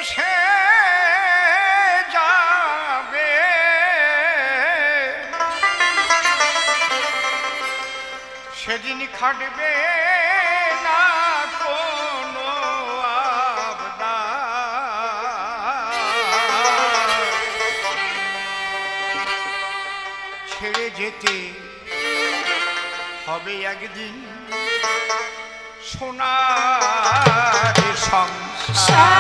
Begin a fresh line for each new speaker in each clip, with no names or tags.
এসে যাবে সেদিন খাটবে না কোনো আবদার ছেড়ে যেতে হবে একদিন সোনার সংসার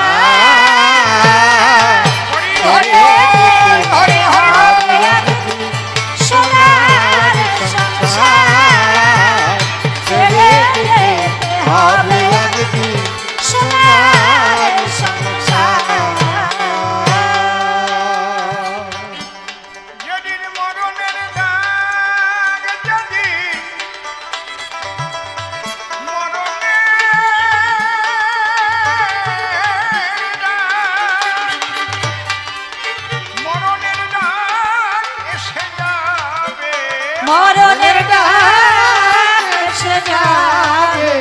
সোনার সংসার ছেড়ে যেতে হবে একদিন সোনার সংসার
যেদিন মরণের ডাক যেদিন
মরণের ডাক এসে যাবে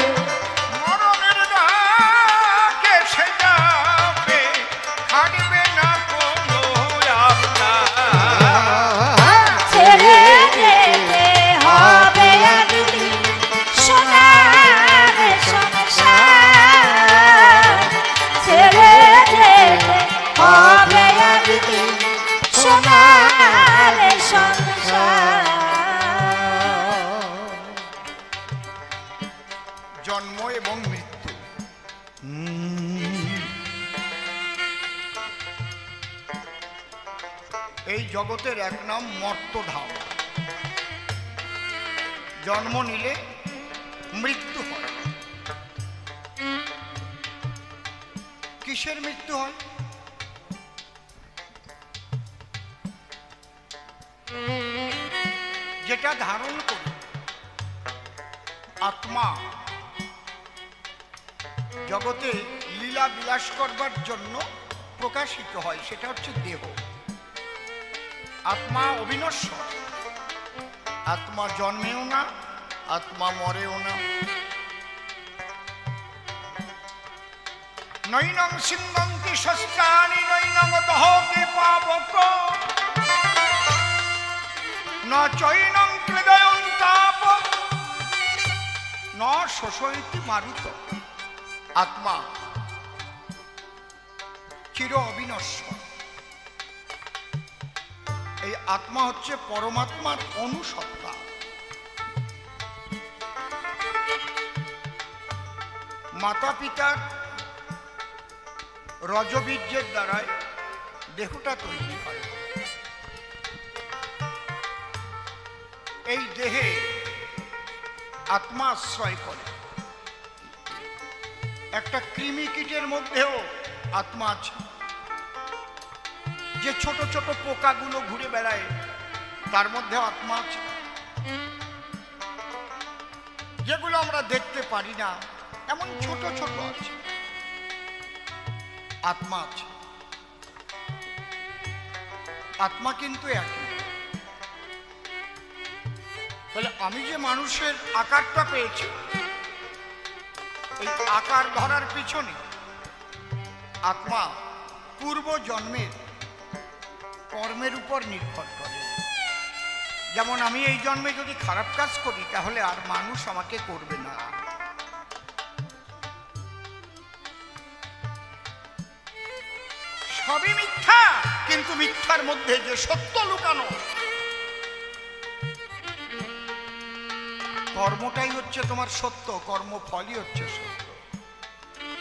মরণের ডাক এসে যাবে খাটবে না কোনো আবদার
ছেড়ে যেতে হবে একদিন সোনার সংসার ছেড়ে যেতে হবে একদিন সোনার সংসার
জন্ম এবং মৃত্যু এই জগতের এক নাম মর্তধাম জন্ম নিলে মৃত্যু হয় কিসের মৃত্যু হয় যেটা ধারণ করি আত্মা জগতে লীলা বিলাস করবার জন্য প্রকাশিত হয় সেটা হচ্ছে দেহ আত্মা অবিনশ্বর আত্মা জন্মেও না আত্মা মরেও না নৈনং সিন্ধন্তি শস্ত্রাণি নৈনং দহতি পাবক ন চৈনং হৃদয়ং তাপ ন শোষয়তি মারুত আত্মা চির অবিনশ্বর এই আত্মা হচ্ছে পরমাত্মার অনুসত্তা মাতা পিতার রজবীর্যের দ্বারাই দেহটা তৈরি হয় এই দেহে আত্মা আশ্রয় করে একটা কৃমি কীটের মধ্যেও আত্মা আছে যে ছোট ছোট পোকাগুলো ঘুরে বেড়ায় তার মধ্যে আত্মা আছে যেগুলো আমরা দেখতে পারি না এমন ছোট ছোট আছে আত্মা আছে আত্মা কিন্তু একই তাহলে আমি যে মানুষের আকারটা পেয়েছি এই আকার ধরার পিছনে আত্মা পূর্ব জন্মের কর্মের উপর নির্ভর করে যেমন আমি এই জন্মে যদি খারাপ কাজ করি তাহলে আর মানুষ আমাকে করবে না সবই মিথ্যা কিন্তু মিথ্যার মধ্যে যে সত্য লুকানো কর্মটাই হচ্ছে তোমার সত্য কর্মফলই হচ্ছে সত্য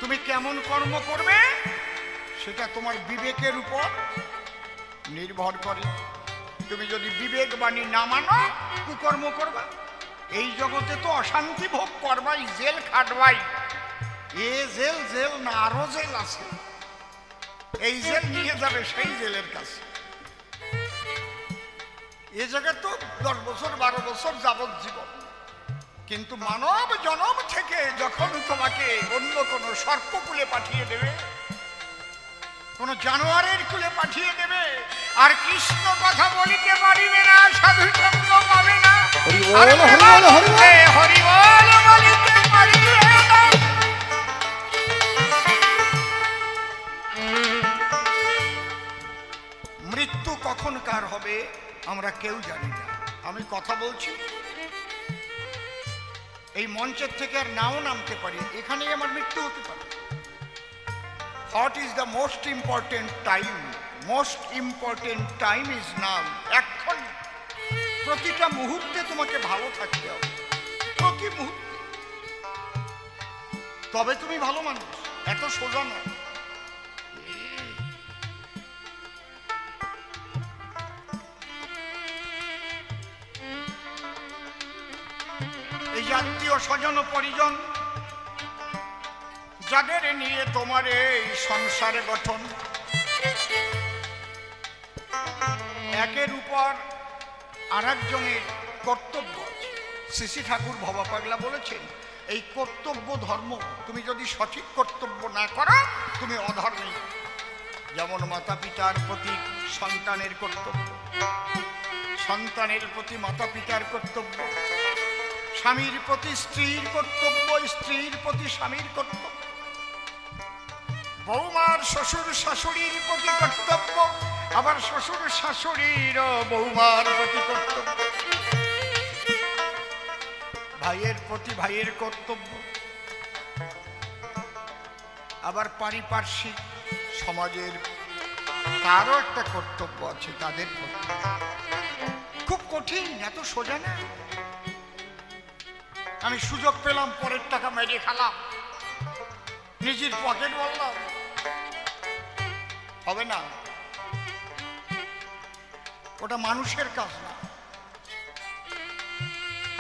তুমি কেমন কর্ম করবে সেটা তোমার বিবেকের উপর নির্ভর করে তুমি যদি বিবেক বাণী না মানো কুকর্ম করবা এই জগতে তো অশান্তি ভোগ করবাই জেল খাটবাই এ জেল জেল না আরো জেল আছে এই জেল নিয়ে যাবে সেই জেলের কাছে এ জায়গায় তো 10 বছর 12 বছর যাবজ্জীবন কিন্তু মানব জনম থেকে যখন তোমাকে অন্য কোনো সর্পকুলে পাঠিয়ে দেবে কোনো জানোয়ারের কুলে পাঠিয়ে দেবে আর কৃষ্ণ কথা বলিতে পারিবে না সাধু সঙ্গ পাবে না হরি বল বলিতে পারিবে না মৃত্যু কখন কার হবে আমরা কেউ জানি না। আমি কথা বলছি, এই মঞ্চের থেকে আর নাও নামতে পারি, এখানেই আমার মৃত্যু হতে পারে। What is the most important time? Most important time is now. এখন প্রতিটা মুহূর্তে তোমাকে ভালো থাকতে হবে, প্রতি মুহূর্তে, তবে তুমি ভালো মানুষ। এত সোজা নয়। এই আত্মীয় স্বজন পরিজন যাদের নিয়ে তোমার এই সংসারে গঠন, একের উপর আর একজনের কর্তব্য আছে। শ্রী ঠাকুর ভবা পাগলা বলেছেন, এই কর্তব্য ধর্ম তুমি যদি সঠিক কর্তব্য না করো তুমি অধর্মী। যেমন মাতা পিতার প্রতি সন্তানের কর্তব্য, সন্তানের প্রতি মাতা পিতার কর্তব্য, স্বামীর প্রতি স্ত্রীর কর্তব্য, স্ত্রীর প্রতি স্বামীর কর্তব্য, বৌমার শ্বশুর শাশুড়ির প্রতি কর্তব্য, আবার শ্বশুর শাশুড়ির বৌমার প্রতি কর্তব্য, ভাইয়ের প্রতি ভাইয়ের কর্তব্য, আবার পারিপার্শ্বিক সমাজের তারও একটা কর্তব্য আছে, তাদের কর্তব্য। খুব কঠিন, এত সোজা না। আমি সুযোগ পেলাম, পরের টাকা মেরে খেলাম, নিজের পকেট বললাম, হবে না। ওটা মানুষের কাজ না।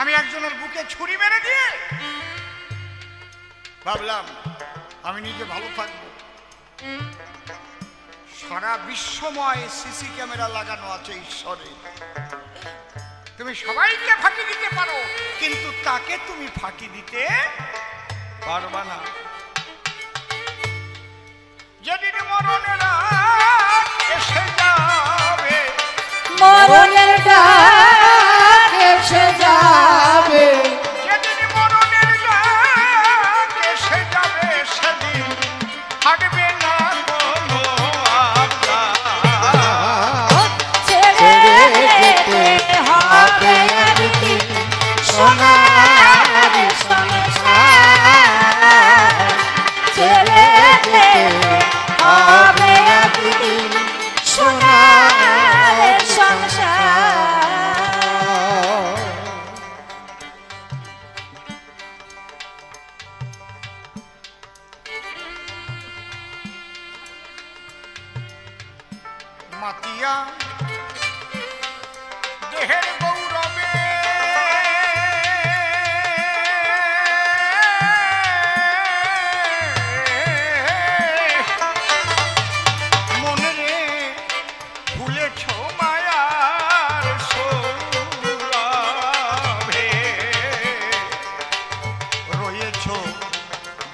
আমি একজনের বুকে ছুরি মেরে দিয়ে ভাবলাম আমি নিজে ভালো থাকবো। সারা বিশ্বময় সিসি ক্যামেরা লাগানো আছে ঈশ্বরের। তুমি সবাইকে ফাঁকি দিতে পারো, কিন্তু তাকে তুমি ফাঁকি দিতে পারবা না। যেদিন মরণের রাত এসে যাবে,
মরণের ডাক এসে যাবে,
যেদিন মরণের রাত এসে যাবে, সেদিন থাকবে না কোনো আবদার।
ছেড়ে যেতে হবে একদিন সোনার সংসার, ছেড়ে যেতে হবে একদিন সোনার সংসার।
মাতিয়া দেহের গৌরবে মনে রে ভুলেছ মায়ার সৌরভে, রয়েছ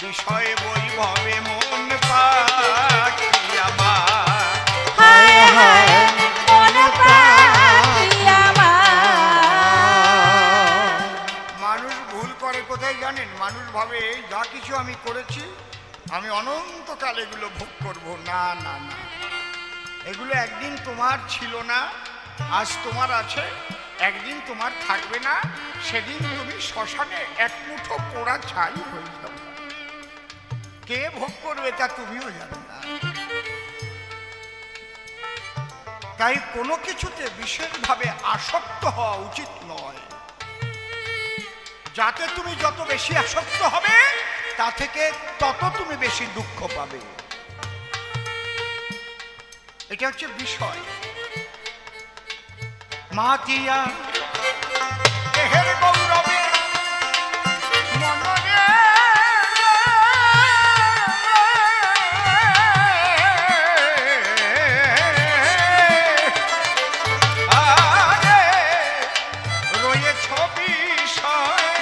বিষয় বৈভবে মন পাখি আমার।
হায় হায় মন পাখি আমার।
মানুষ ভুল করে কোথায় জানেন? মানুষ ভাবে যা কিছু আমি করেছি আমি অনন্তকাল এগুলো ভোগ করব। না না না, এগুলো একদিন তোমার ছিল না, আজ তোমার আছে, একদিন তোমার থাকবে না। সেদিন তুমি শ্মশানে এক মুঠো পোড়া ছাই হয়ে যাবে। কে ভোগ করবে তা তুমিও জানো না। তাই কোনো কিছুতে বিশেষভাবে আসক্ত হওয়া উচিত নয়। যাতে তুমি যত বেশি আসক্ত হবে তা থেকে তত তুমি বেশি দুঃখ পাবে। এটা হচ্ছে বিষয়। মাতিয়া দেহের গৌরবে মনরে আরে রয়েছ বিষয়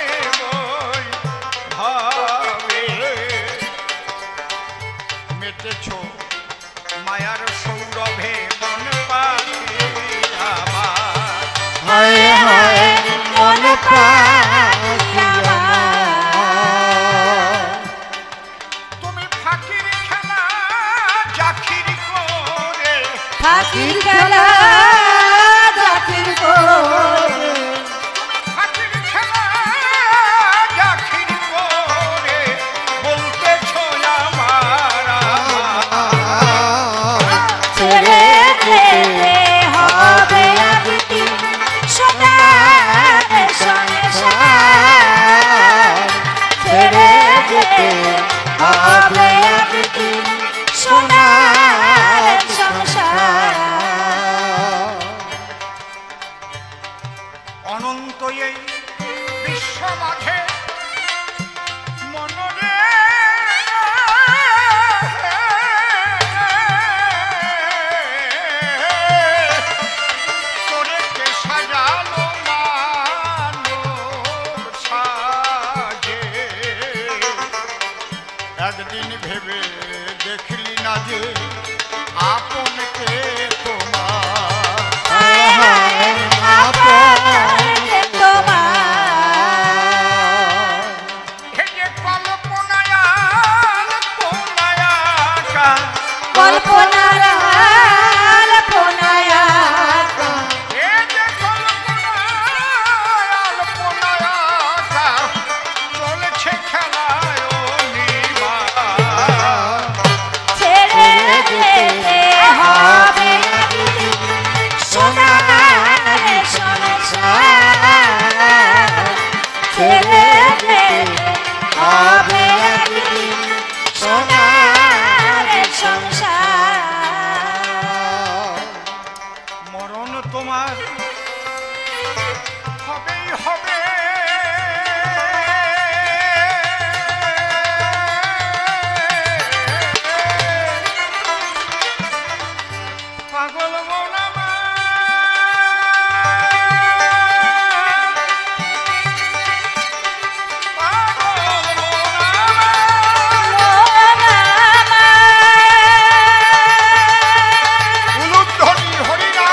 ভাবে, মেতেছ মায়ার সৌরভে মন পাখি আমার।
হায় হায় মন পাখি আমার।
তুমি ফাঁকির খেলা জাখির করে,
হাতির খেলা জাতির করে
হাতির খেলা জাতির করে বলতেছো আমার
ছেড়ে যেতে হবে একদিন সোনার সংসার ছেড়ে যেতে হবে একদিন সোনার সংসার
অনন্ত এই বিশ্ব মাঝে মনরে তোরে কে সাজালো মানব সাজে একদিন ভেবে দেখলি না যে আপনকে তোমার
আপনকে তোমার
এই যে কল্পনায় কল্পনায়
কল্পনার আলপনায়
এই যে কল্পনায় চলেছে খেলায় অনিমা
ছেড়ে যেতে হবে একদিন সোনার সংসার ছেড়ে যেতে হবে একদিন সোনার সংসার
মরণ তোমার হবেই হবে পাগল মন উলুধ্বনি হরিনাম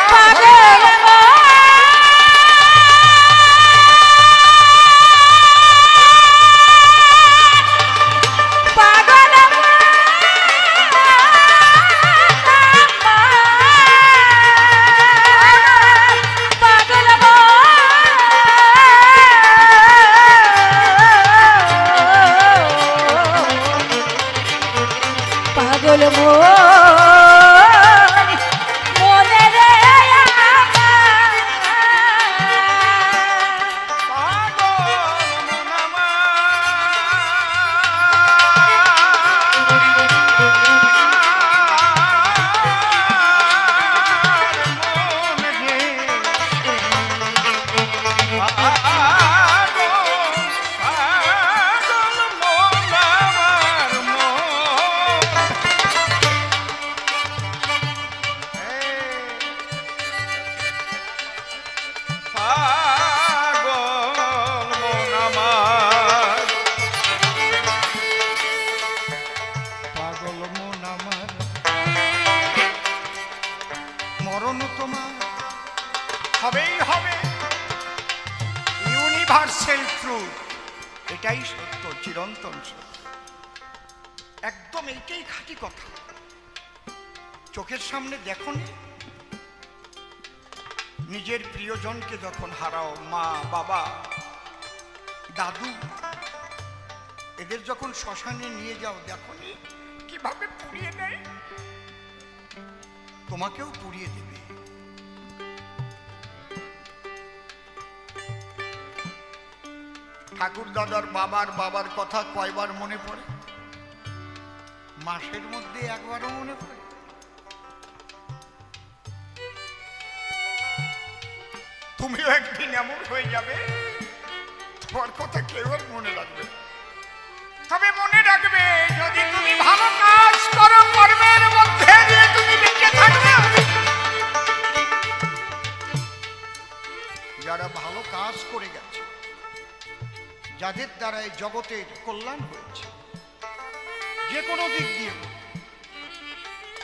পাগল মন মনে রে আমার
পাগল মন পাগল মন আমার মরণ তোমার হবেই হবে ইউনিভার্সাল ট্রুথ এটাই সত্য চিরন্তন সত্য একদম এইটাই খাঁটি কথা চোখের সামনে দেখোনি নিজের প্রিয়জনকে যখন হারাও মা বাবা দাদু এদের যখন শ্মশানে নিয়ে যাও দেখোনি কিভাবে পুড়িয়ে দেয় তোমাকেও পুড়িয়ে দেবে ঠাকুর দাদার বাবার কথা কয়বার মনে পড়ে মাসের মধ্যে একবারও মনে পড়ে তুমিও একদিন এমন হয়ে যাবে তোমার কথা কেউ আর মনে রাখবে তবে মনে রাখবে যদি তুমি ভালো কাজ করো কর্মের মধ্যে দিয়ে তুমি বেঁচে থাকবে যারা ভালো কাজ করে গেছে যাদের দ্বারা এই জগতের কল্যাণ হয়েছে যে কোনো দিক দিয়ে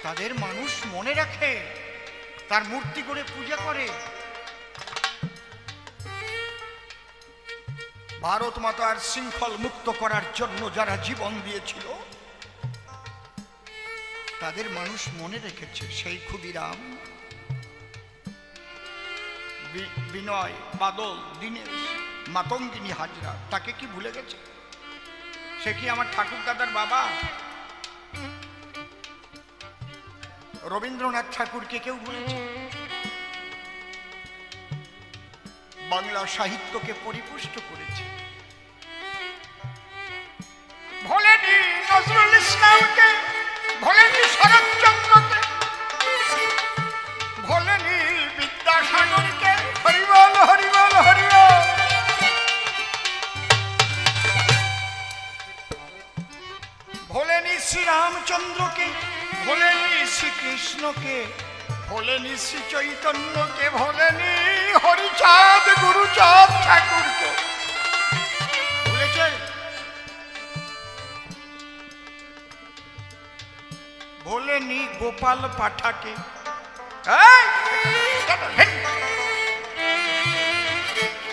তাদের মানুষ মনে রাখে তার মূর্তি করে পূজা করে ভারত মাতার শৃঙ্খল মুক্ত করার জন্য যারা জীবন দিয়েছিল তাদের মানুষ মনে রেখেছে। সেই ক্ষুদিরাম, বিনয়, বাদল, দীনেশ, মাতঙ্গিনী হাজরা, তাকে কি ভুলে গেছে? সে কি আমার ঠাকুর দাদার বাবা? রবীন্দ্রনাথ ঠাকুরকে কেউ ভুলেছে? বাংলা সাহিত্যকে পরিপুষ্ট করেছে। ভোলেনি নজরুল ইসলামকে, ভোলেনি শরৎচন্দ্রকে, ভোলেনি বিদ্যাসাগরকে। হরিবল হরিবল হরিবল। ভোলেনি শ্রীরামচন্দ্রকে, ভোলেনি শ্রীকৃষ্ণকে, ভোলেনি শ্রী চৈতন্যকে, ভোলেনি হরিচাঁদ গুরুচাঁদ ঠাকুরকে। ভুলেছে? ভোলেনি গোপাল পাঠাকে।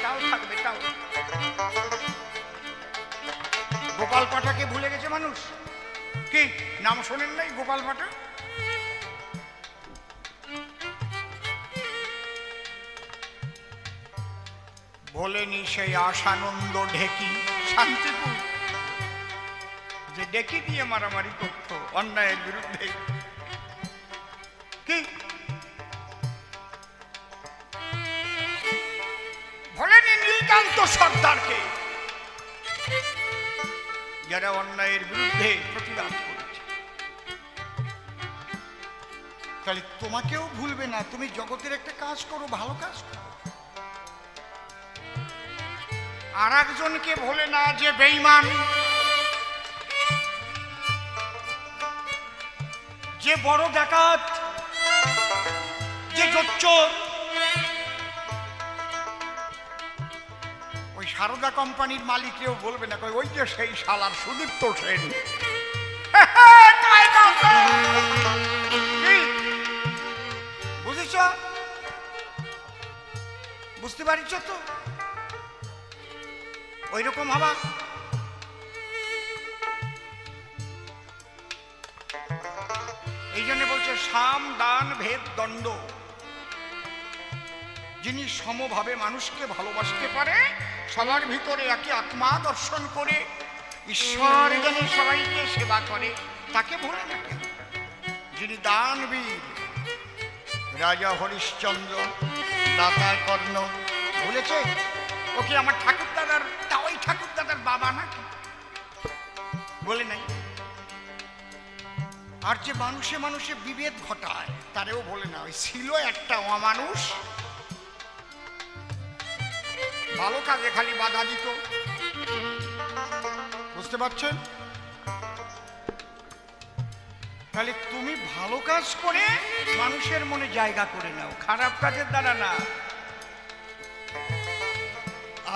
তাও থাকবে, তাও। গোপাল পাঠাকে ভুলে গেছে মানুষ। কি নাম শোনেন নাই গোপাল পাঠা? ভোলেনি সেই আশানন্দ ঢেকি শান্তিপুর, যে ডেকি দিয়ে মারামারি করত অন্যায়ের বিরুদ্ধে। কি ভোলেনি নীলকান্ত সর্দারকে, যারা অন্যায়ের বিরুদ্ধে প্রতিবাদ করেছে। তাহলে তোমাকেও ভুলবে না। তুমি জগতের একটা কাজ করো, ভালো কাজ করো। আর একজনকে ভোলে না, যে বেঈমান, যে বড় ডাকাত, যে জোচ্চোর। ওই সারদা কোম্পানির মালিককেও বলবে না, ওই যে সেই শালার সুদীপ্ত সেন। বুঝেছ? বুঝতে পারছ তো? ওই রকম হবা। এই জন্য বলছে সাম দান ভেদ দণ্ড। যিনি সমভাবে মানুষকে ভালোবাসতে পারে, সবার ভিতরে একই আত্মা দর্শন করে ঈশ্বর জ্ঞানে সবাইকে সেবা করে, তাকে ভুলে না কেন? যিনি দানবীর, রাজা হরিশ্চন্দ্র, দাতা কর্ণ, ভুলেছে? ওকে আমার ঠাকুর দাদার, তা ওই ঠাকুর দাদার বাবা নাকি? বলে নাই। আর যে মানুষে মানুষে বিভেদ ঘটায়, তারেও বলে না। ওই ছিল একটা অমানুষ, ভালো কাজে খালি বাধা দিত। বুঝতে পারছেন? তাহলে তুমি ভালো কাজ করে মানুষের মনে জায়গা করে নাও, খারাপ কাজের দ্বারা না।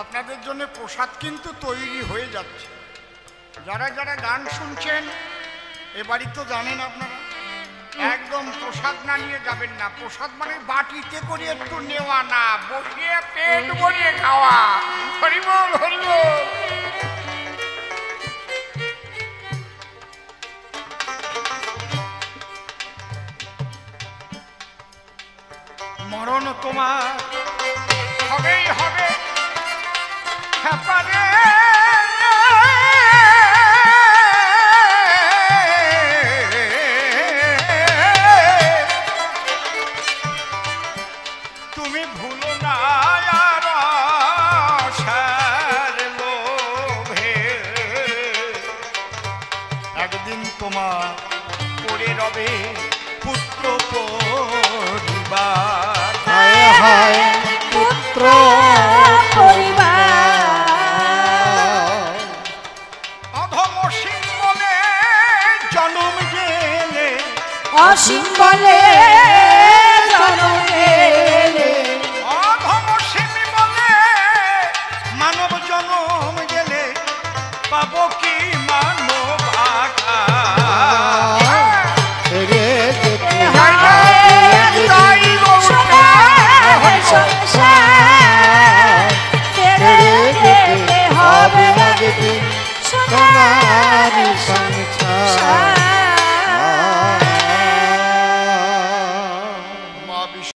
আপনাদের জন্য প্রসাদ কিন্তু তৈরি হয়ে যাচ্ছে। যারা যারা গান শুনছেন, এ বাড়ি তো জানেন আপনারা, একদম প্রসাদ না নিয়ে যাবেন না। প্রসাদ মানে বাটিতে করে একটু নেওয়া না, বসিয়ে পেট ভরিয়ে খাওয়া। হরিবল হরিবল। মরণ তোমার হবেই হবে, হ্যাপারে তুমি ভুলো না আর আশার লোভে, একদিন তোমার পড়ে রবে পুত্র পরিবার।
হায় হায় পুত্র পরিবার।
অধম সিংবলে জনম গেলে,
অসীম বলে জনম গেলে,
অধম সিং বলে মানব জনম গেলে, পাবো কি মানব আকার।
ছেড়ে যেতে
হায় তাই
সংসার, ছেড়ে যেতে হবে একদিন সোনার সংসার।